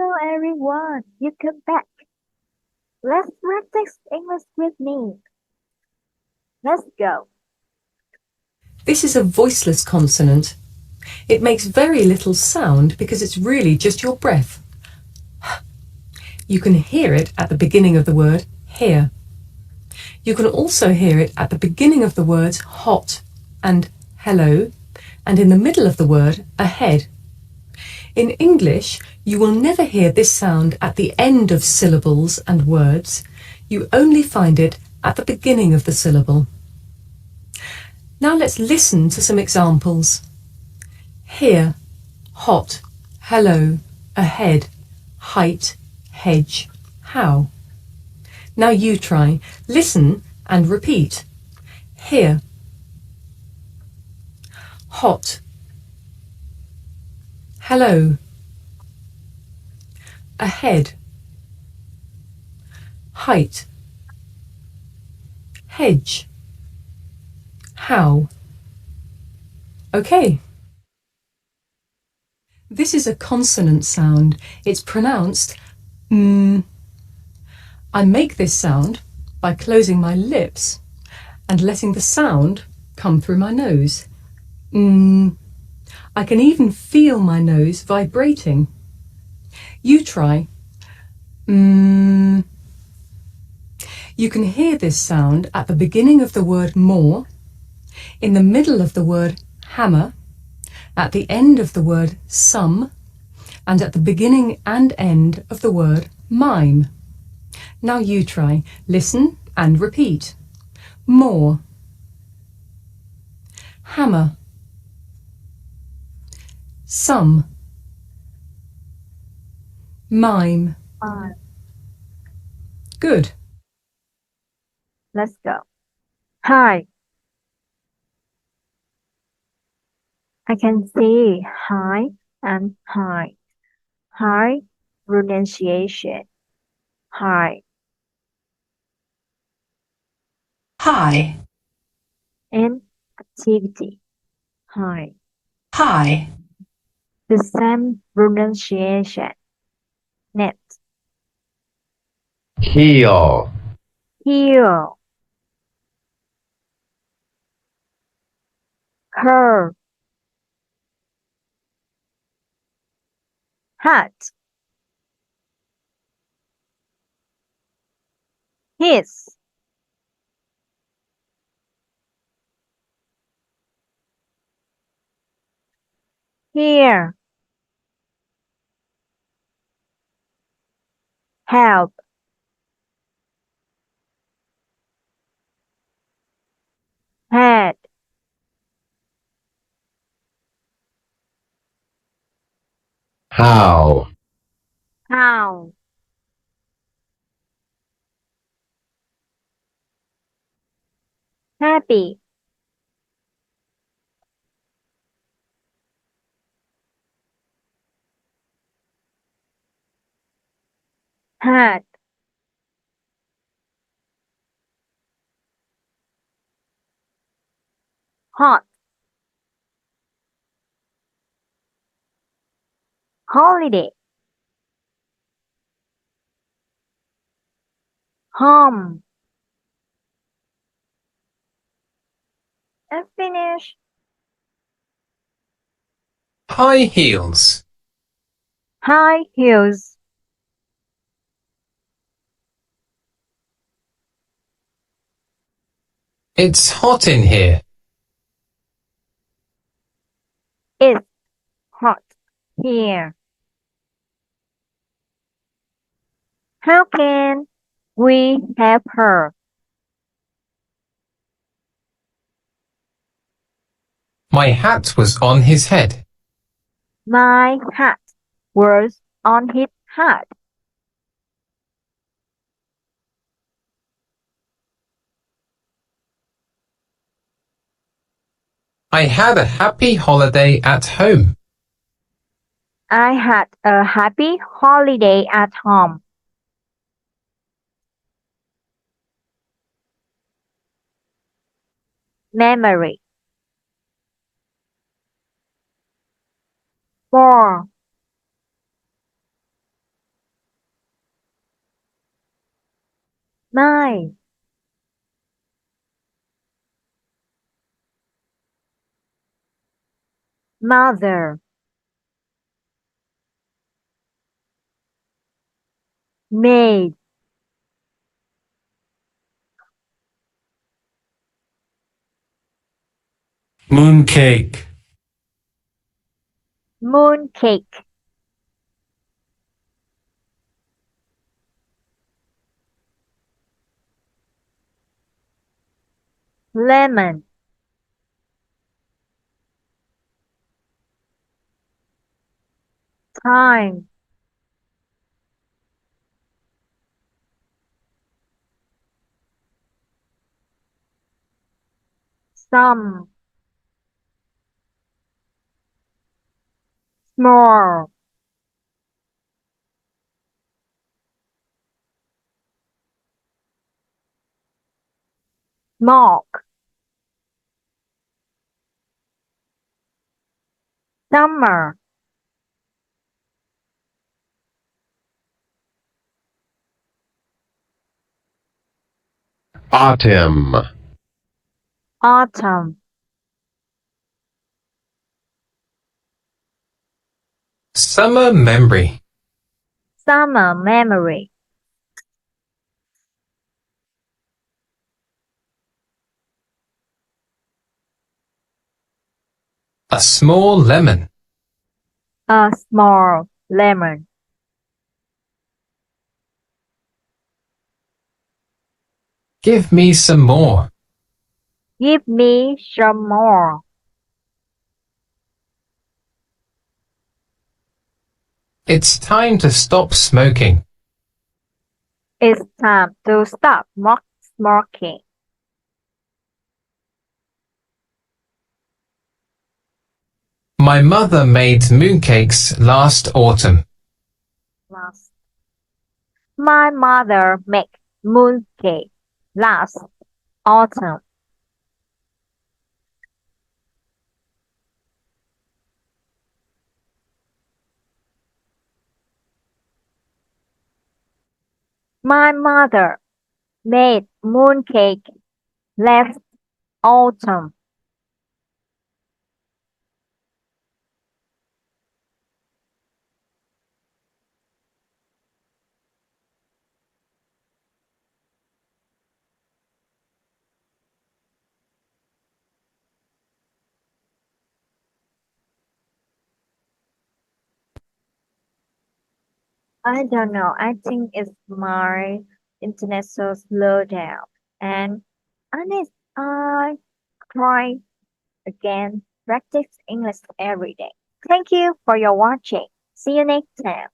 Hello everyone, you come back. Let's practice English with me. Let's go. This is a voiceless consonant. It makes very little sound because it's really just your breath. You can hear it at the beginning of the word here. You can also hear it at the beginning of the words hot and hello, and in the middle of the word ahead. In English, you will never hear this sound at the end of syllables and words. You only find it at the beginning of the syllable. Now let's listen to some examples. Here, hot, hello, ahead, height, hedge, how. Now you try. Listen and repeat. Here, hot, hello, ahead, height, hedge, how. Okay. This is a consonant sound. It's pronounced mm. I make this sound by closing my lips and letting the sound come through my nose. Mm. I can even feel my nose vibrating. You try. Mm. You can hear this sound at the beginning of the word more, in the middle of the word hammer, at the end of the word some, and at the beginning and end of the word mime. Now you try. Listen and repeat. More, hammer, some, mime. Good. Let's go. Hi. I can see hi and hi. Hi pronunciation. Hi. Hi, And activity. Hi. hi, The same pronunciation. Net. heel, Heel. Curve. Hat. His. Here. Help. Head. how, How. Happy. Hat. Hot. Holiday. Home. And finish. High heels. High heels. It's hot in here. It's hot here. How can we help her? My hat was on his head. My hat was on his head. I had a happy holiday at home. I had a happy holiday at home. Memory. 4. My. Mother. Maid. Mooncake. Mooncake. Lemon. Time. Some. Small. Smoke. Summer. Autumn. Autumn. Summer memory. Summer memory. A small lemon. A small lemon. Give me some more. Give me some more. It's time to stop smoking. It's time to stop smoking. My mother made mooncakes last autumn. My mother made mooncake last autumn. My mother made mooncake last autumn. I don't know. I think it's my internet so slow down. And I try again practice English every day. Thank you for your watching. See you next time.